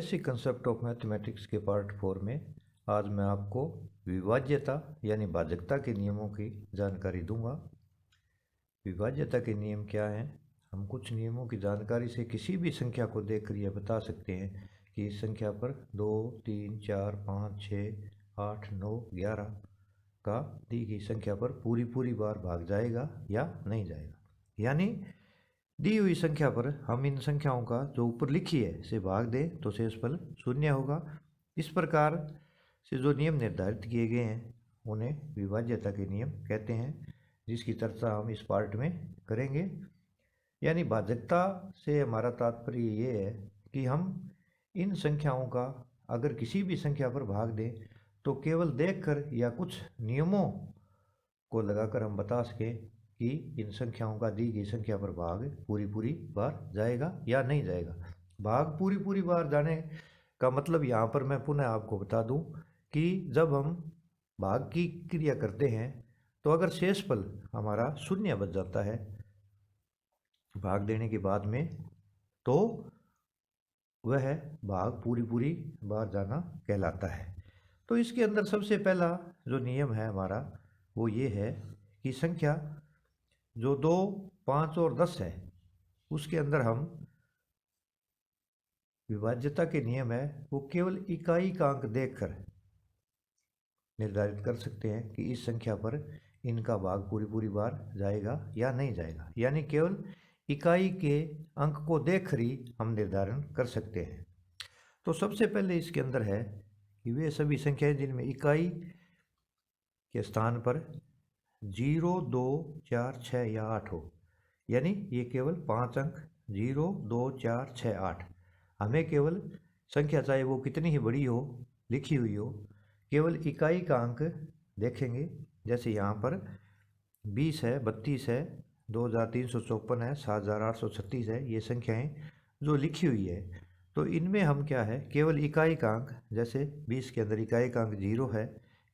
Basic concept of mathematics के part 4 में आज मैं आपको विभाज्यता यानी भाजकता के नियमों की जानकारी दूंगा। विभाज्यता के नियम क्या हैं? हम कुछ नियमों की जानकारी से किसी भी संख्या को देखकर यह बता सकते हैं कि इस संख्या पर 2, 3, 4, 5, 6, 8, 9, 11 का दी गई संख्या पर पूरी बार भाग जाएगा या नहीं जाएगा। यानी दी हुई संख्या पर हम इन संख्याओं का जो ऊपर लिखी है से भाग दें तो शेषफल शून्य होगा। इस प्रकार से जो नियम निर्धारित किए गए हैं उन्हें विभाज्यता के नियम कहते हैं, जिसकी चर्चा हम इस पार्ट में करेंगे। यानी भाजकता से हमारा तात्पर्य ये है कि हम इन संख्याओं का अगर किसी भी संख्या पर भाग दें तो केवल देखकर या कुछ नियमों को लगाकर हम बता सकें कि इन संख्याओं का दी गई संख्या पर भाग पूरी बार जाएगा या नहीं जाएगा। भाग पूरी बार जाने का मतलब यहाँ पर मैं पुनः आपको बता दूं कि जब हम भाग की क्रिया करते हैं तो अगर शेषफल हमारा शून्य बच जाता है भाग देने के बाद में, तो वह भाग पूरी बार जाना कहलाता है। तो इसके अंदर सबसे पहला जो नियम है हमारा वो ये है कि संख्या जो 2, 5 और 10 है उसके अंदर हम विभाज्यता के नियम है वो केवल इकाई का अंक देखकर निर्धारित कर सकते हैं कि इस संख्या पर इनका भाग पूरी बार जाएगा या नहीं जाएगा। यानी केवल इकाई के अंक को देखकर ही हम निर्धारण कर सकते हैं। तो सबसे पहले इसके अंदर है कि वे सभी संख्याएं जिनमें इकाई के स्थान पर 0, 2, 4, 6 या 8 हो, यानी ये केवल 5 अंक 0, 2, 4, 6, 8, हमें केवल संख्या चाहे वो कितनी ही बड़ी हो लिखी हुई हो केवल इकाई का अंक देखेंगे। जैसे यहाँ पर 20 है, 32 है, 2354 है, 7836 है, ये संख्याएं जो लिखी हुई है तो इनमें हम क्या है केवल इकाई का अंक, जैसे 20 के अंदर इकाई का अंक 0 है,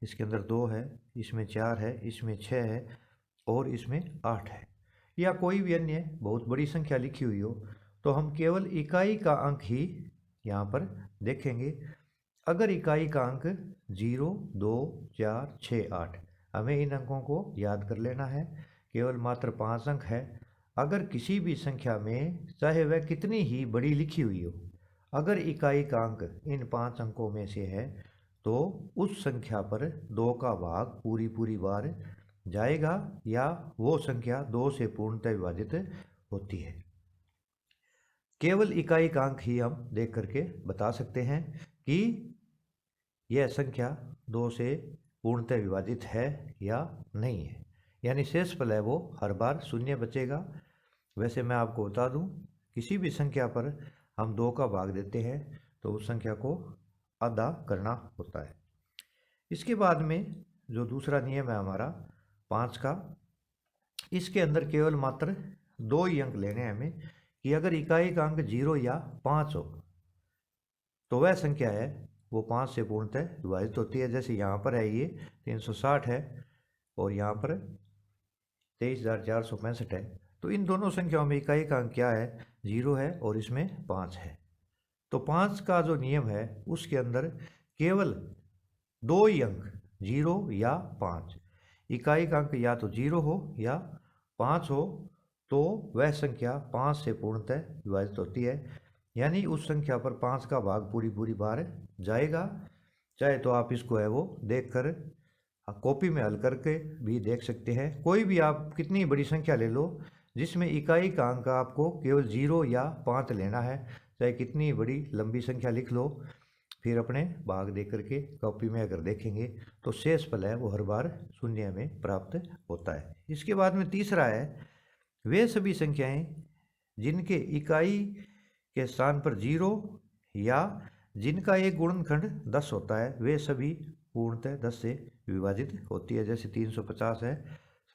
इसके अंदर 2 है, इसमें 4 है, इसमें 6 है और इसमें 8 है, या कोई भी अन्य बहुत बड़ी संख्या लिखी हुई हो तो हम केवल इकाई का अंक ही यहाँ पर देखेंगे। अगर इकाई का अंक 0, 2, 4, 6, 8, हमें इन अंकों को याद कर लेना है, केवल मात्र 5 अंक है। अगर किसी भी संख्या में चाहे वह कितनी ही बड़ी लिखी हुई हो, अगर इकाई का अंक इन 5 अंकों में से है तो उस संख्या पर 2 का भाग पूरी बार जाएगा या वो संख्या 2 से पूर्णतः विभाजित होती है। केवल इकाई का अंक ही हम देख करके बता सकते हैं कि यह संख्या 2 से पूर्णतः विभाजित है या नहीं है। यानी शेषफल है वो हर बार शून्य बचेगा। वैसे मैं आपको बता दूं किसी भी संख्या पर हम 2 का भाग देते हैं तो उस संख्या को आधा करना होता है। इसके बाद में जो दूसरा नियम है हमारा 5 का, इसके अंदर केवल मात्र 2 ही अंक लेने हैं हमें कि अगर इकाई का अंक 0 या 5 हो तो वह संख्या है वो 5 से पूर्णतः विभाजित होती है। जैसे यहाँ पर है ये 360 है और यहाँ पर 23,465 है, तो इन दोनों संख्याओं में इकाई का अंक क्या है 0 है और इसमें 5 है। तो 5 का जो नियम है उसके अंदर केवल 2 ही अंक 0 या 5, इकाई का अंक या तो 0 हो या 5 हो तो वह संख्या 5 से पूर्णतः विभाजित होती है। यानी उस संख्या पर 5 का भाग पूरी बार जाएगा। चाहे तो आप इसको है वो देखकर कॉपी में हल करके भी देख सकते हैं। कोई भी आप कितनी बड़ी संख्या ले लो जिसमें इकाई का अंक आपको केवल 0 या 5 लेना है, चाहे कितनी बड़ी लंबी संख्या लिख लो, फिर अपने भाग दे करके कॉपी में अगर देखेंगे तो शेषफल है वो हर बार शून्य में प्राप्त होता है। इसके बाद में तीसरा है वे सभी संख्याएं जिनके इकाई के स्थान पर 0 या जिनका एक गुणनखंड 10 होता है वे सभी पूर्णतः 10 से विभाजित होती है। जैसे 350 है,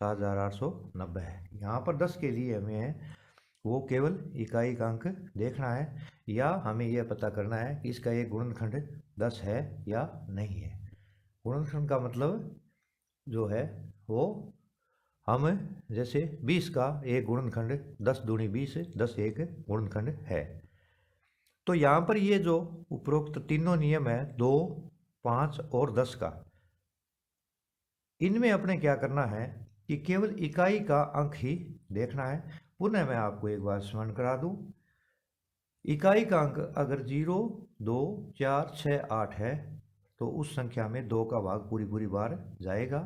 7890 है। यहाँ पर 10 के लिए हमें है वो केवल इकाई का अंक देखना है या हमें यह पता करना है कि इसका एक गुणनखंड 10 है या नहीं है। गुणनखंड का मतलब जो है वो हम जैसे 20 का एक गुणनखंड 10 दूनी 20, 10 एक गुणनखंड है। तो यहाँ पर ये जो उपरोक्त तीनों नियम है 2, 5 और 10 का, इनमें अपने क्या करना है कि केवल इकाई का अंक ही देखना है। पुनः मैं आपको एक बार स्मरण करा दूं, इकाई का अंक अगर 0, 2, 4, 6, 8 है तो उस संख्या में 2 का भाग पूरी पूरी बार जाएगा।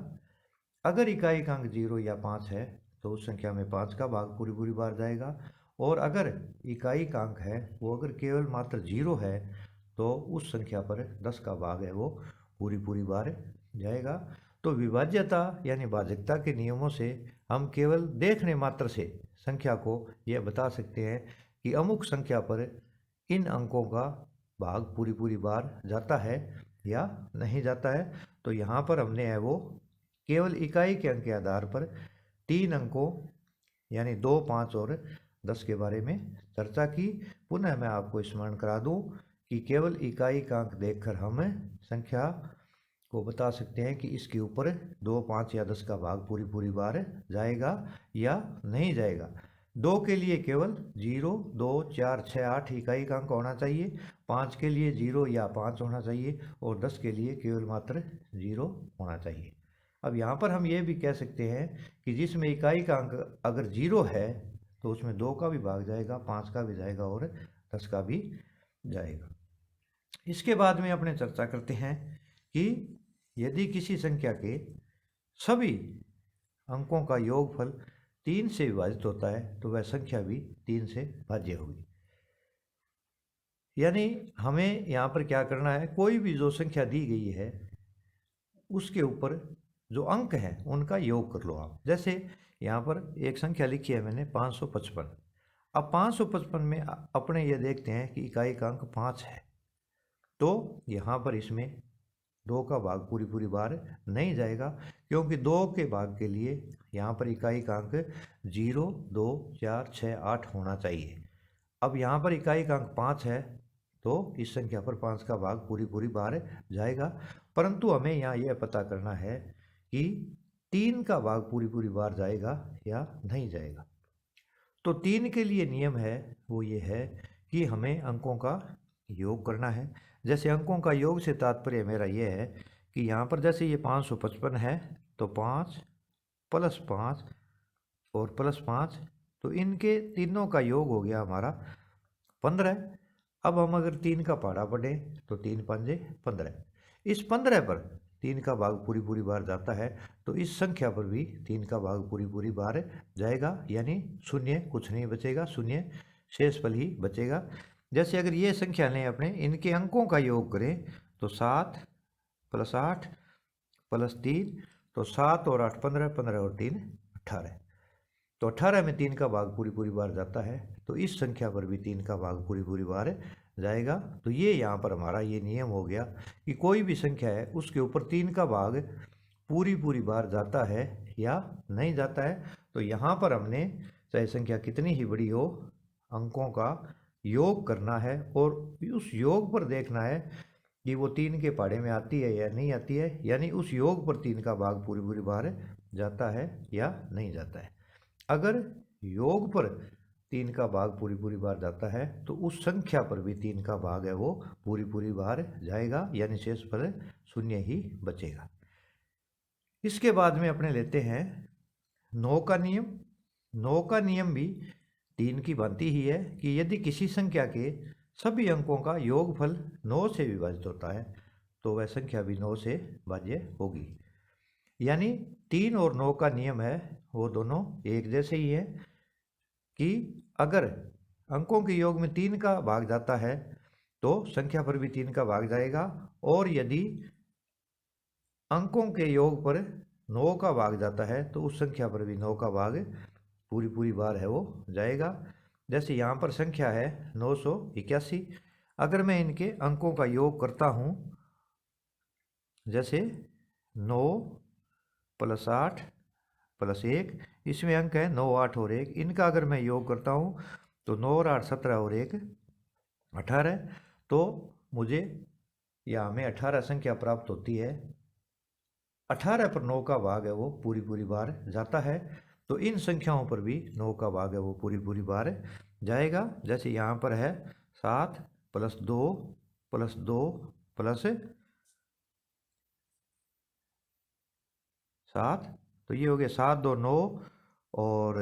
अगर इकाई का अंक 0 या 5 है तो उस संख्या में 5 का भाग पूरी पूरी बार जाएगा। और अगर इकाई का अंक है वो अगर केवल मात्र 0 है तो उस संख्या पर 10 का भाग है वो पूरी पूरी बार जाएगा। तो विभाज्यता यानी भाजकता के नियमों से हम केवल देखने मात्र से संख्या को यह बता सकते हैं कि अमुक संख्या पर इन अंकों का भाग पूरी पूरी बार जाता है या नहीं जाता है। तो यहाँ पर हमने है वो केवल इकाई के अंक के आधार पर 3 अंकों यानी 2, 5 और 10 के बारे में चर्चा की। पुनः मैं आपको स्मरण करा दूं कि केवल इकाई का अंक देखकर हम संख्या को बता सकते हैं कि इसके ऊपर 2, 5 या 10 का भाग पूरी पूरी बार जाएगा या नहीं जाएगा। 2 के लिए केवल 0, 2, 4, 6, 8 इकाई का अंक होना चाहिए, 5 के लिए 0 या 5 होना चाहिए और 10 के लिए केवल मात्र 0 होना चाहिए। अब यहाँ पर हम ये भी कह सकते हैं कि जिसमें इकाई का अंक अगर 0 है तो उसमें 2 का भी भाग जाएगा, 5 का भी जाएगा और 10 का भी जाएगा। इसके बाद में अपने चर्चा करते हैं कि यदि किसी संख्या के सभी अंकों का योगफल 3 से विभाजित होता है तो वह संख्या भी 3 से भाज्य होगी। यानी हमें यहाँ पर क्या करना है, कोई भी जो संख्या दी गई है उसके ऊपर जो अंक हैं उनका योग कर लो आप। जैसे यहाँ पर एक संख्या लिखी है मैंने 555। अब 555 में अपने ये देखते हैं कि इकाई का अंक 5 है तो यहाँ पर इसमें 2 का भाग पूरी पूरी बार नहीं जाएगा, क्योंकि 2 के भाग के लिए यहाँ पर इकाई का अंक 0, 2, 4, 6, 8 होना चाहिए। अब यहाँ पर इकाई का अंक 5 है तो इस संख्या पर 5 का भाग पूरी पूरी बार जाएगा। परंतु हमें यहाँ यह पता करना है कि 3 का भाग पूरी पूरी बार जाएगा या नहीं जाएगा। तो 3 के लिए नियम है वो ये है कि हमें अंकों का योग करना है। जैसे अंकों का योग से तात्पर्य मेरा ये है कि यहाँ पर जैसे ये 555 है तो 5 + 5 और +5, तो इनके तीनों का योग हो गया हमारा 15। अब हम अगर 3 का पहाड़ा पढ़ें तो 3 पंजे 15। इस 15 पर 3 का भाग पूरी पूरी बार जाता है तो इस संख्या पर भी 3 का भाग पूरी पूरी बार जाएगा, यानी शून्य कुछ नहीं बचेगा, शून्य शेष फल ही बचेगा। जैसे अगर ये संख्या लें अपने, इनके अंकों का योग करें तो 7 + 8 + 3, तो 7 और 8 15, 15 और 3 18। तो 18 में 3 का भाग पूरी पूरी बार जाता है तो इस संख्या पर भी 3 का भाग पूरी पूरी बार जाएगा। तो ये यहाँ पर हमारा ये नियम हो गया कि कोई भी संख्या है उसके ऊपर 3 का भाग पूरी पूरी बार जाता है या नहीं जाता है। तो यहाँ पर हमने चाहे संख्या कितनी ही बड़ी हो, अंकों का योग करना है और उस योग पर देखना है कि वो 3 के पहाड़े में आती है या नहीं आती है, यानी उस योग पर 3 का भाग पूरी पूरी बार जाता है या नहीं जाता है। अगर योग पर 3 का भाग पूरी पूरी बार जाता है तो उस संख्या पर भी 3 का भाग है वो पूरी पूरी बार जाएगा, यानी शेष फल शून्य ही बचेगा। इसके बाद में अपने लेते हैं 9 का नियम। 9 का नियम भी 3 की भांति ही है कि यदि किसी संख्या के सभी अंकों का योगफल 9 से विभाजित होता है तो वह संख्या भी 9 से भाज्य होगी। यानी 3 और 9 का नियम है वो दोनों एक जैसे ही है कि अगर अंकों के योग में 3 का भाग जाता है तो संख्या पर भी 3 का भाग जाएगा, और यदि अंकों के योग पर 9 का भाग जाता है तो उस संख्या पर भी 9 का भाग पूरी पूरी बार है वो जाएगा। जैसे यहाँ पर संख्या है 981। अगर मैं इनके अंकों का योग करता हूँ, जैसे 9 + 8 + 1, इसमें अंक है 9, 8 और 1, इनका अगर मैं योग करता हूँ तो 9 और 8 17 और 1 18। तो मुझे यहाँ में 18 संख्या प्राप्त होती है। 18 पर 9 का भाग है वो पूरी पूरी बार जाता है, तो इन संख्याओं पर भी 9 का भाग है वो पूरी पूरी बार जाएगा। जैसे यहाँ पर है 7 प्लस 2 प्लस 2 प्लस 7, तो ये हो गया 7 2 9 और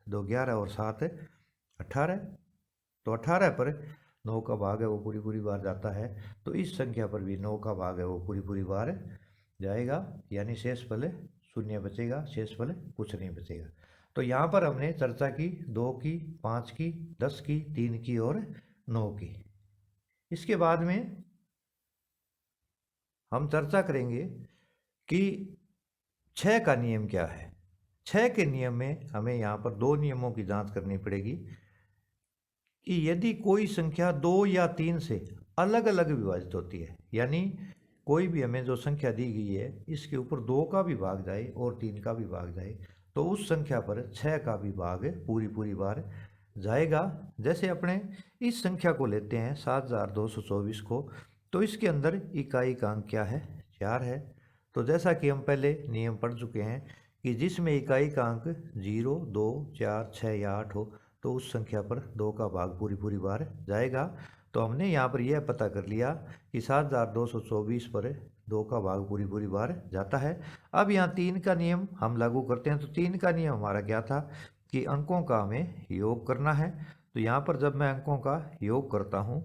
2 11 और 7 18। तो 18 पर 9 का भाग है वो पूरी पूरी बार जाता है, तो इस संख्या पर भी 9 का भाग है वो पूरी पूरी बार जाएगा, यानी शेषफल शून्य बचेगा, शेषफल कुछ नहीं बचेगा। तो यहाँ पर हमने चर्चा की 2 की, 5 की, 10 की, 3 की और 9 की। इसके बाद में हम चर्चा करेंगे कि 6 का नियम क्या है। 6 के नियम में हमें यहाँ पर 2 नियमों की जांच करनी पड़ेगी कि यदि कोई संख्या 2 या 3 से अलग अलग विभाजित होती है, यानी कोई भी हमें जो संख्या दी गई है इसके ऊपर 2 का भी भाग जाए और 3 का भी भाग जाए, तो उस संख्या पर 6 का भी भाग पूरी पूरी बार जाएगा। जैसे अपने इस संख्या को लेते हैं 7224 को, तो इसके अंदर इकाई का अंक क्या है, 4 है। तो जैसा कि हम पहले नियम पढ़ चुके हैं कि जिसमें इकाई का अंक 0, 2, 4, 6 या 8 हो, तो उस संख्या पर 2 का भाग पूरी पूरी बार जाएगा। तो हमने यहाँ पर यह पता कर लिया कि 7224 पर 2 का भाग पूरी पूरी बार जाता है। अब यहाँ 3 का नियम हम लागू करते हैं। तो 3 का नियम हमारा क्या था कि अंकों का हमें योग करना है। तो यहाँ पर जब मैं अंकों का योग करता हूँ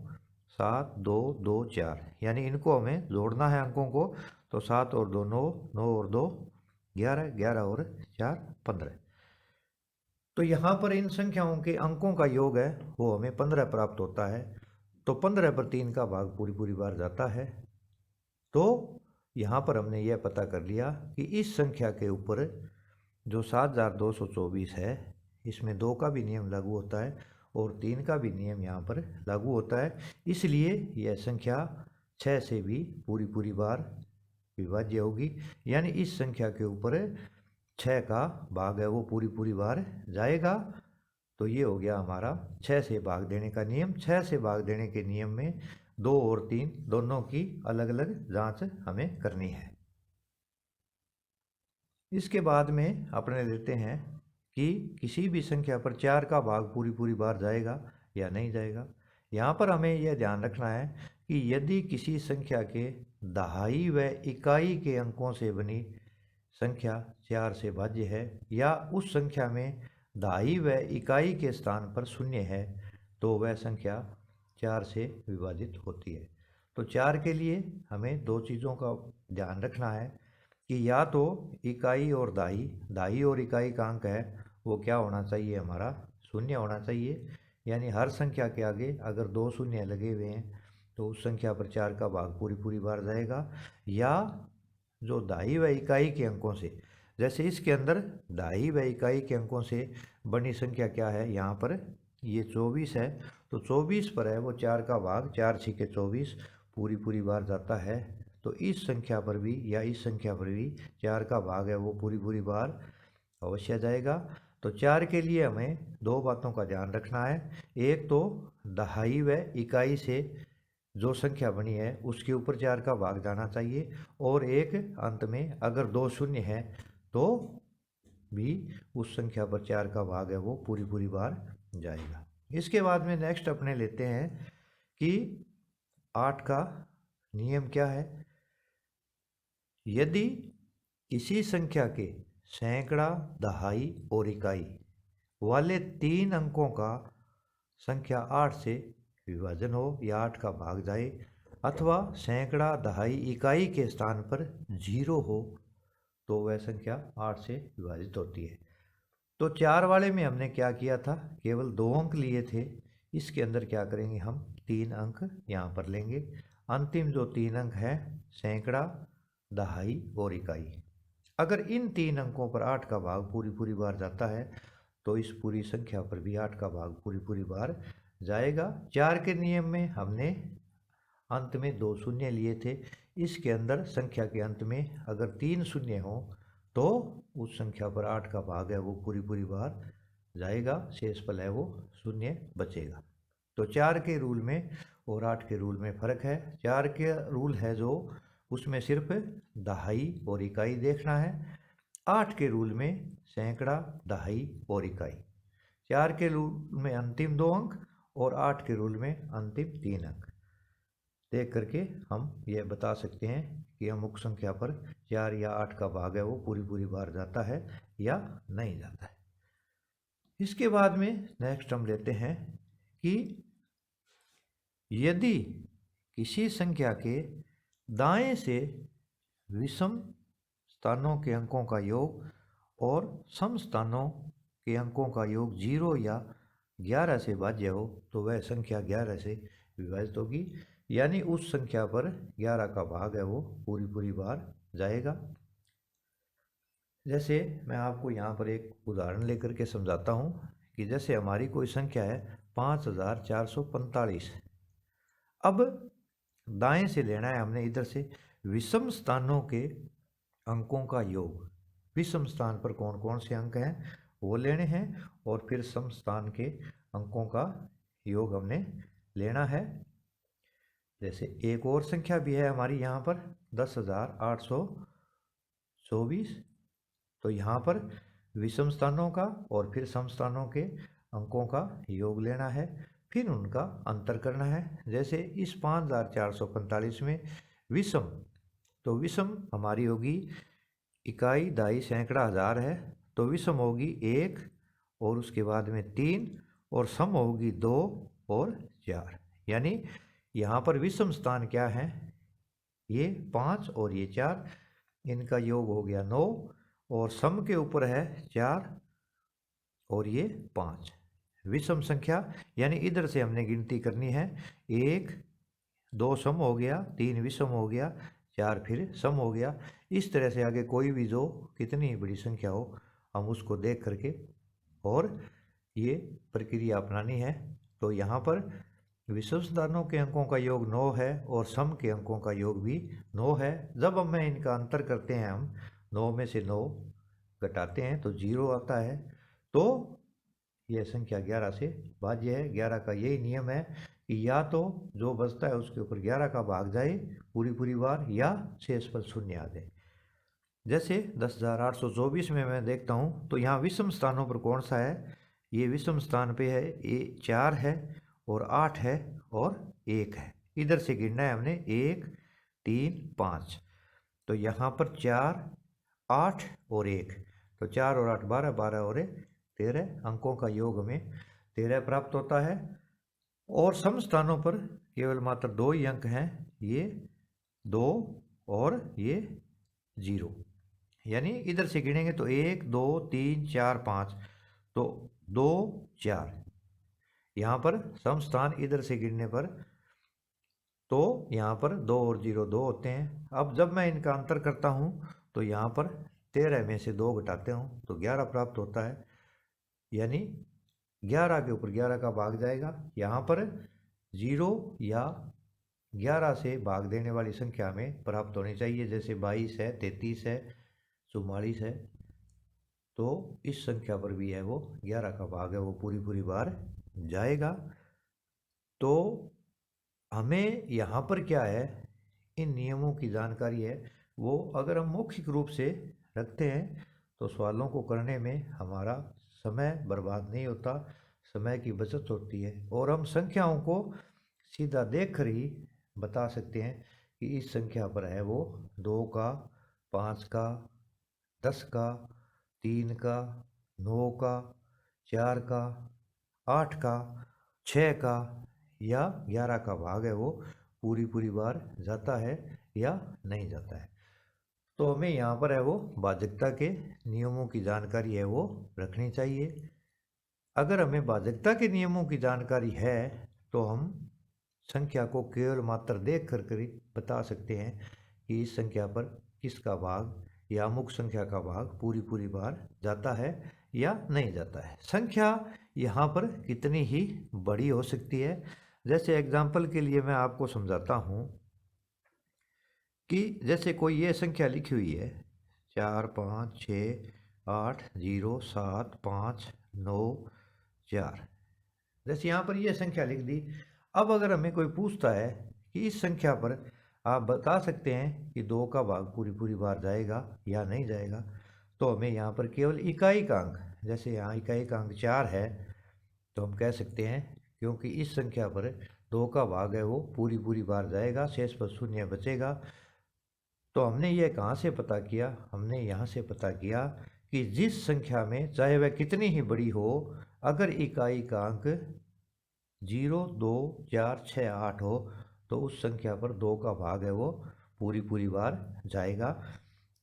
7 2 2 4, यानी इनको हमें जोड़ना है अंकों को। तो 7 और 2 9, 9 और 2 11, 11 और 4 15। तो यहाँ पर इन संख्याओं के अंकों का योग है वो हमें 15 प्राप्त होता है। तो 15 पर 3 का भाग पूरी पूरी बार जाता है। तो यहाँ पर हमने यह पता कर लिया कि इस संख्या के ऊपर जो 7224 है इसमें 2 का भी नियम लागू होता है और 3 का भी नियम यहाँ पर लागू होता है, इसलिए यह संख्या 6 से भी पूरी पूरी बार विभाज्य होगी। यानी इस संख्या के ऊपर 6 का भाग है वो पूरी पूरी बार जाएगा। तो ये हो गया हमारा 6 से भाग देने का नियम। 6 से भाग देने के नियम में 2 और 3 दोनों की अलग अलग जांच हमें करनी है। इसके बाद में अपने लेते हैं कि किसी भी संख्या पर 4 का भाग पूरी पूरी बार जाएगा या नहीं जाएगा। यहाँ पर हमें यह ध्यान रखना है कि यदि किसी संख्या के दहाई व इकाई के अंकों से बनी संख्या 4 से भाज्य है या उस संख्या में दहाई व इकाई के स्थान पर शून्य है, तो वह संख्या 4 से विभाजित होती है। तो 4 के लिए हमें 2 चीज़ों का ध्यान रखना है कि या तो इकाई और दहाई और इकाई का अंक है वो क्या होना चाहिए, हमारा शून्य होना चाहिए। यानी हर संख्या के आगे अगर 2 शून्य लगे हुए हैं तो उस संख्या पर 4 का भाग पूरी पूरी बार जाएगा। या जो दहाई व इकाई के अंकों से, जैसे इसके अंदर दहाई व इकाई के अंकों से बनी संख्या क्या है, यहाँ पर ये 24 है। तो 24 पर है वो 4 का भाग 4 6 के 24 पूरी पूरी बार जाता है। तो इस संख्या पर भी या इस संख्या पर भी 4 का भाग है वो पूरी पूरी बार अवश्य जाएगा। तो 4 के लिए हमें 2 बातों का ध्यान रखना है। एक तो दहाई व इकाई से जो संख्या बनी है उसके ऊपर 4 का भाग जाना चाहिए, और एक अंत में अगर 2 शून्य है तो भी उस संख्या पर 4 का भाग है वो पूरी पूरी बार जाएगा। इसके बाद में नेक्स्ट अपने लेते हैं कि 8 का नियम क्या है। यदि किसी संख्या के सैकड़ा, दहाई और इकाई वाले 3 अंकों का संख्या 8 से विभाजन हो या 8 का भाग जाए, अथवा सैकड़ा, दहाई, इकाई के स्थान पर 0 हो, तो वह संख्या 8 से विभाजित होती है। तो 4 वाले में हमने क्या किया था, केवल 2 अंक लिए थे। इसके अंदर क्या करेंगे, हम 3 अंक यहाँ पर लेंगे। अंतिम जो 3 अंक है सैकड़ा, दहाई और इकाई, अगर इन 3 अंकों पर 8 का भाग पूरी पूरी बार जाता है तो इस पूरी संख्या पर भी 8 का भाग पूरी पूरी बार जाएगा। 4 के नियम में हमने अंत में 2 शून्य लिए थे। इसके अंदर संख्या के अंत में अगर 3 शून्य हो तो उस संख्या पर 8 का भाग है वो पूरी पूरी बार जाएगा, शेषफल है वो शून्य बचेगा। तो 4 के रूल में और 8 के रूल में फ़र्क है। 4 के रूल है जो उसमें सिर्फ दहाई और इकाई देखना है। 8 के रूल में सैकड़ा, दहाई और इकाई। 4 के रूल में अंतिम 2 अंक और 8 के रूल में अंतिम 3 अंक देख करके हम यह बता सकते हैं कि अमुक संख्या पर 4 या 8 का भाग है वो पूरी पूरी बार जाता है या नहीं जाता है। इसके बाद में नेक्स्ट हम लेते हैं कि यदि किसी संख्या के दाएं से विषम स्थानों के अंकों का योग और सम स्थानों के अंकों का योग 0 या 11 से भाज्य हो तो वह संख्या 11 से विभाजित होगी, यानी उस संख्या पर 11 का भाग है वो पूरी पूरी बार जाएगा। जैसे मैं आपको यहाँ पर एक उदाहरण लेकर के समझाता हूँ कि जैसे हमारी कोई संख्या है 5445। अब दाएं से लेना है हमने इधर से विषम स्थानों के अंकों का योग। विषम स्थान पर कौन कौन से अंक हैं वो लेने हैं और फिर सम स्थान के अंकों का योग हमने लेना है। जैसे एक और संख्या भी है हमारी यहाँ पर 10,824। तो यहाँ पर विषम स्थानों का और फिर सम स्थानों के अंकों का योग लेना है, फिर उनका अंतर करना है। जैसे इस 5445 में विषम, तो विषम हमारी होगी इकाई, दाई, सैकड़ा, हजार है, तो विषम होगी 1 और उसके बाद में 3 और सम होगी 2 और 4। यानी यहाँ पर विषम स्थान क्या है, ये 5 और ये 4, इनका योग हो गया 9 और सम के ऊपर है 4 और ये 5। विषम संख्या यानी इधर से हमने गिनती करनी है, 1 2 सम हो गया, 3 विषम हो गया, 4 फिर सम हो गया। इस तरह से आगे कोई भी जो कितनी बड़ी संख्या हो हम उसको देख करके और ये प्रक्रिया अपनानी है। तो यहाँ पर विषम स्थानों के अंकों का योग 9 है और सम के अंकों का योग भी 9 है। जब हम इनका अंतर करते हैं, हम 9 में से 9 घटाते हैं तो 0 आता है, तो यह संख्या 11 से भाज्य है। 11 का यही नियम है कि या तो जो बचता है उसके ऊपर 11 का भाग जाए पूरी पूरी बार या शेष पर शून्य आ जाए। जैसे 10,824 में मैं देखता हूँ तो यहाँ विषम स्थानों पर कौन सा है, ये विषम स्थान पे है, ये 4 है और 8 है और 1 है। इधर से गिनना है हमने 1 3 5, तो यहाँ पर 4 8 और 1, तो 4 और 8 12, 12 और 1 13, अंकों का योग हमें 13 प्राप्त होता है। और सम स्थानों पर केवल मात्र 2 ही अंक हैं, ये 2 और ये 0। यानी इधर से गिनेंगे तो 1 2 3 4 5, तो 2 4। यहाँ पर सम स्थान इधर से गिनने पर तो यहाँ पर 2 और 0 2 होते हैं। अब जब मैं इनका अंतर करता हूँ तो यहाँ पर 13 में से 2 घटाते हूँ तो 11 प्राप्त होता है, यानी 11 के ऊपर 11 का भाग जाएगा। यहाँ पर 0 या 11 से भाग देने वाली संख्या में प्राप्त होनी चाहिए, जैसे 22 है, 33 है, 44 है, तो इस संख्या पर भी है वो 11 का भाग है वो पूरी पूरी बार जाएगा। तो हमें यहाँ पर क्या है, इन नियमों की जानकारी है वो अगर हम मौखिक रूप से रखते हैं तो सवालों को करने में हमारा समय बर्बाद नहीं होता, समय की बचत होती है और हम संख्याओं को सीधा देख कर ही बता सकते हैं कि इस संख्या पर है वो 2 का, 5 का, 10 का, 3 का, 9 का, 4 का, 8 का, 6 का या 11 का भाग है वो पूरी पूरी बार जाता है या नहीं जाता है। तो हमें यहाँ पर है वो भाजकता के नियमों की जानकारी है वो रखनी चाहिए। अगर हमें भाजकता के नियमों की जानकारी है तो हम संख्या को केवल मात्र देख कर बता सकते हैं कि इस संख्या पर किसका भाग या अमुक संख्या का भाग पूरी पूरी बार जाता है या नहीं जाता है। संख्या यहाँ पर कितनी ही बड़ी हो सकती है। जैसे एग्जाम्पल के लिए मैं आपको समझाता हूँ कि जैसे कोई ये संख्या लिखी हुई है 4 5 6 8 0 7 5 9 4, जैसे यहाँ पर ये संख्या लिख दी। अब अगर हमें कोई पूछता है कि इस संख्या पर आप बता सकते हैं कि 2 का भाग पूरी पूरी बार जाएगा या नहीं जाएगा, तो हमें यहाँ पर केवल इकाई का अंक, जैसे यहाँ इकाई का अंक 4 है, तो हम कह सकते हैं क्योंकि इस संख्या पर 2 का भाग है वो पूरी पूरी बार जाएगा, शेष पर शून्य बचेगा। तो हमने ये कहाँ से पता किया? हमने यहाँ से पता किया कि जिस संख्या में चाहे वह कितनी ही बड़ी हो, अगर इकाई का अंक 0, 2, 4, 6, 8 हो तो उस संख्या पर 2 का भाग है वो पूरी पूरी बार जाएगा।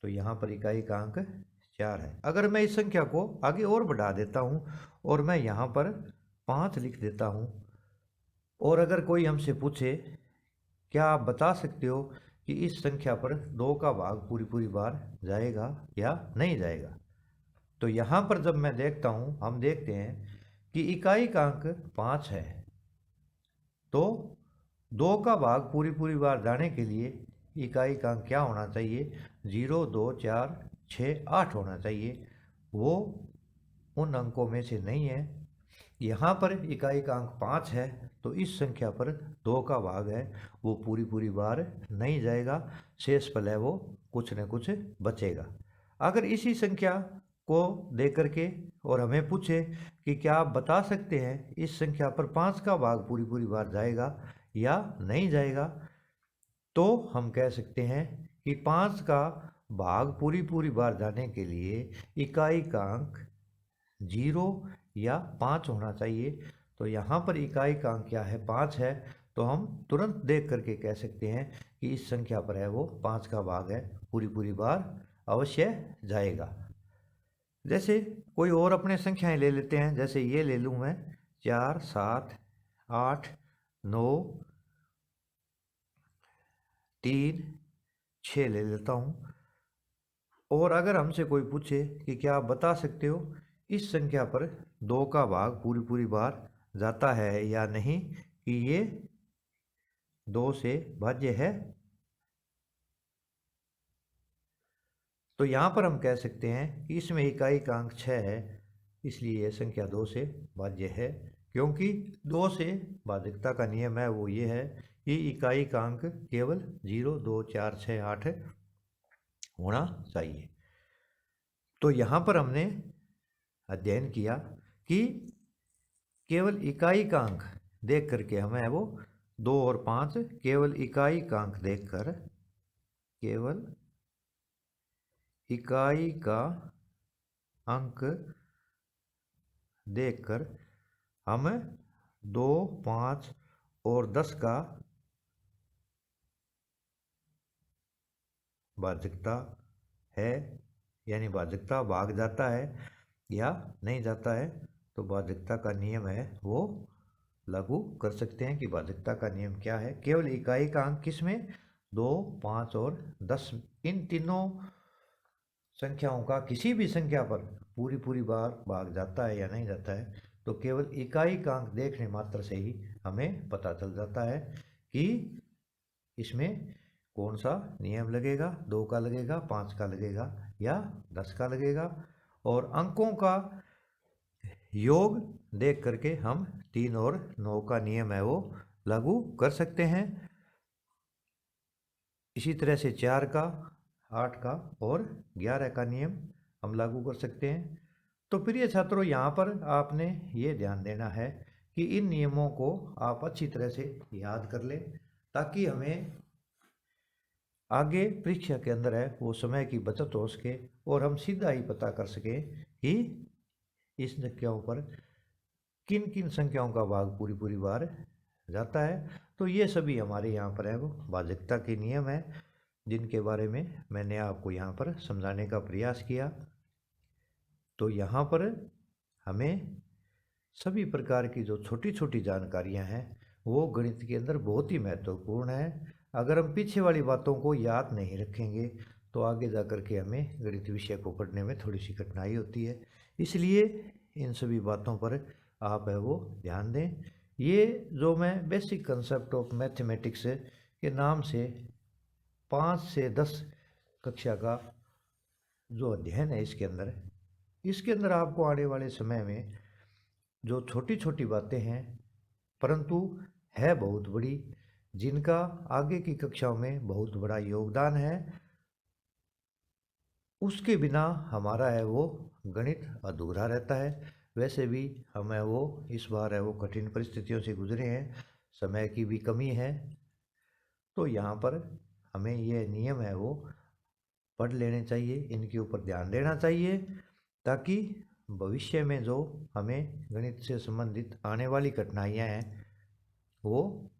तो यहाँ पर इकाई का अंक 4 है। अगर मैं इस संख्या को आगे और बढ़ा देता हूँ और मैं यहाँ पर 5 लिख देता हूँ, और अगर कोई हमसे पूछे क्या आप बता सकते हो कि इस संख्या पर 2 का भाग पूरी पूरी बार जाएगा या नहीं जाएगा, तो यहाँ पर जब मैं देखता हूँ, हम देखते हैं कि इकाई का अंक 5 है, तो 2 का भाग पूरी पूरी बार जाने के लिए इकाई का अंक क्या होना चाहिए? 0, 2, 4, 6, 8 होना चाहिए। वो उन अंकों में से नहीं है। यहाँ पर इकाई का अंक 5 है, तो इस संख्या पर 2 का भाग है वो पूरी पूरी बार नहीं जाएगा, शेष फल है वो कुछ न कुछ बचेगा। अगर इसी संख्या को दे करके और हमें पूछे कि क्या आप बता सकते हैं इस संख्या पर 5 का भाग पूरी पूरी बार जाएगा या नहीं जाएगा, तो हम कह सकते हैं कि 5 का भाग पूरी पूरी बार जाने के लिए इकाई का अंक 0 या 5 होना चाहिए। तो यहाँ पर इकाई का अंक क्या है? 5 है। तो हम तुरंत देख करके कह सकते हैं कि इस संख्या पर है वो 5 का भाग है पूरी पूरी बार अवश्य जाएगा। जैसे कोई और अपने संख्याएं ले लेते हैं, जैसे ये ले लूँ मैं 4, 7, 8, 9, 3, 6 ले लेता हूँ। और अगर हमसे कोई पूछे कि क्या आप बता सकते हो इस संख्या पर 2 का भाग पूरी पूरी बार जाता है या नहीं, कि ये 2 से भाज्य है, तो यहाँ पर हम कह सकते हैं कि इसमें इकाई का अंक 6 है, इसलिए यह संख्या 2 से भाज्य है। क्योंकि 2 से भाजकता का नियम है वो ये है कि इकाई का अंक केवल 0, 2, 4, 6, 8 होना चाहिए। तो यहाँ पर हमने अध्ययन किया कि केवल इकाई का अंक देख करके हमें वो 2 और 5, केवल इकाई का अंक देखकर, केवल इकाई का अंक देखकर हम 2, 5 और 10 का भाजकता है, यानी भाजकता भाग जाता है या नहीं जाता है, तो भाजकता का नियम है वो लागू कर सकते हैं कि भाजकता का नियम क्या है। केवल इकाई का अंक किसमें? 2, 5 और 10, इन तीनों संख्याओं का किसी भी संख्या पर पूरी पूरी बार भाग जाता है या नहीं जाता है, तो केवल इकाई का अंक देखने मात्र से ही हमें पता चल जाता है कि इसमें कौन सा नियम लगेगा, 2 का लगेगा, 5 का लगेगा या 10 का लगेगा। और अंकों का योग देख करके हम 3 और 9 का नियम है वो लागू कर सकते हैं। इसी तरह से 4 का, 8 का और 11 का नियम हम लागू कर सकते हैं। तो प्रिय छात्रों, यहाँ पर आपने ये ध्यान देना है कि इन नियमों को आप अच्छी तरह से याद कर लें, ताकि हमें आगे परीक्षा के अंदर है वो समय की बचत हो सके और हम सीधा ही पता कर सकें कि इस संख्याओं पर किन किन संख्याओं का भाग पूरी पूरी बार जाता है। तो ये सभी हमारे यहाँ पर है वो भाजकता के नियम है, जिनके बारे में मैंने आपको यहाँ पर समझाने का प्रयास किया। तो यहाँ पर हमें सभी प्रकार की जो छोटी छोटी जानकारियाँ हैं वो गणित के अंदर बहुत ही महत्वपूर्ण है। अगर हम पीछे वाली बातों को याद नहीं रखेंगे तो आगे जा कर के हमें गणित विषय को पढ़ने में थोड़ी सी कठिनाई होती है। इसलिए इन सभी बातों पर आप है वो ध्यान दें। ये जो मैं बेसिक कंसेप्ट ऑफ मैथमेटिक्स के नाम से 5 से 10 कक्षा का जो अध्ययन है इसके अंदर आपको आने वाले समय में जो छोटी छोटी बातें हैं परंतु है बहुत बड़ी, जिनका आगे की कक्षाओं में बहुत बड़ा योगदान है, उसके बिना हमारा है वो गणित अधूरा रहता है। वैसे भी हमें वो इस बार है वो कठिन परिस्थितियों से गुजरे हैं, समय की भी कमी है। तो यहाँ पर हमें ये नियम है वो पढ़ लेने चाहिए, इनके ऊपर ध्यान देना चाहिए, ताकि भविष्य में जो हमें गणित से संबंधित आने वाली कठिनाइयाँ हैं वो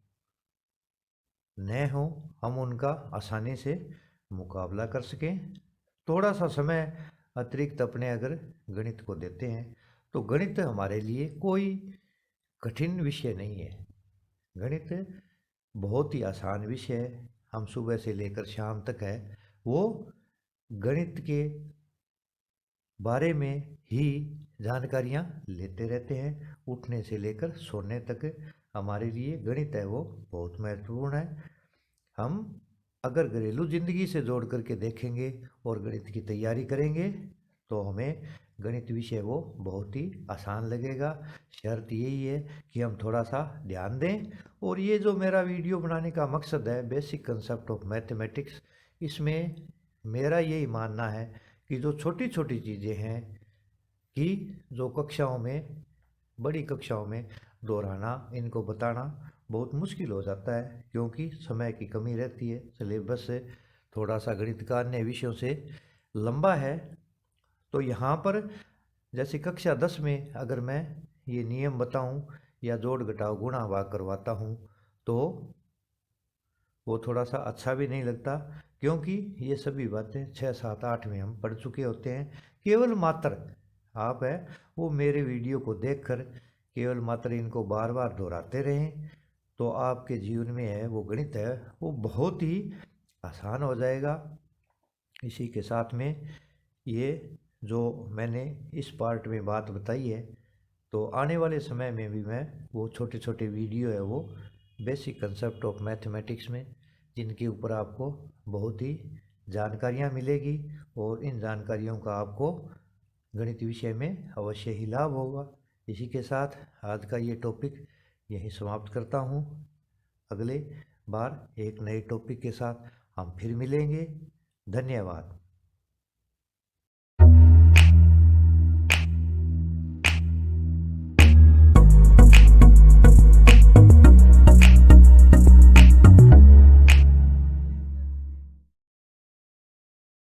न हो, हम उनका आसानी से मुकाबला कर सकें। थोड़ा सा समय अतिरिक्त अपने अगर गणित को देते हैं तो गणित हमारे लिए कोई कठिन विषय नहीं है। गणित बहुत ही आसान विषय है। हम सुबह से लेकर शाम तक है वो गणित के बारे में ही जानकारियाँ लेते रहते हैं। उठने से लेकर सोने तक हमारे लिए गणित है वो बहुत महत्वपूर्ण है। हम अगर घरेलू ज़िंदगी से जोड़ करके देखेंगे और गणित की तैयारी करेंगे तो हमें गणित विषय वो बहुत ही आसान लगेगा। शर्त यही है कि हम थोड़ा सा ध्यान दें। और ये जो मेरा वीडियो बनाने का मकसद है, बेसिक कंसेप्ट ऑफ मैथमेटिक्स, इसमें मेरा यही मानना है कि जो छोटी छोटी चीज़ें हैं कि जो कक्षाओं में, बड़ी कक्षाओं में दोहराना, इनको बताना बहुत मुश्किल हो जाता है, क्योंकि समय की कमी रहती है। सिलेबस से थोड़ा सा गणित का अन्य विषयों से लंबा है। तो यहाँ पर जैसे कक्षा 10 में अगर मैं ये नियम बताऊं या जोड़ घटाव गुणा भाग करवाता हूँ तो वो थोड़ा सा अच्छा भी नहीं लगता, क्योंकि ये सभी बातें 6, 7, 8 में हम पढ़ चुके होते हैं। केवल मात्र आप है वो मेरे वीडियो को देखकर केवल मात्र इनको बार बार दोहराते रहें तो आपके जीवन में है वो गणित है वो बहुत ही आसान हो जाएगा। इसी के साथ में ये जो मैंने इस पार्ट में बात बताई है, तो आने वाले समय में भी मैं वो छोटे छोटे वीडियो है वो बेसिक कंसेप्ट ऑफ मैथमेटिक्स में, जिनके ऊपर आपको बहुत ही जानकारियाँ मिलेगी और इन जानकारियों का आपको गणित विषय में अवश्य ही लाभ होगा। इसी के साथ आज का ये टॉपिक यहीं समाप्त करता हूँ। अगले बार एक नए टॉपिक के साथ हम फिर मिलेंगे। धन्यवाद।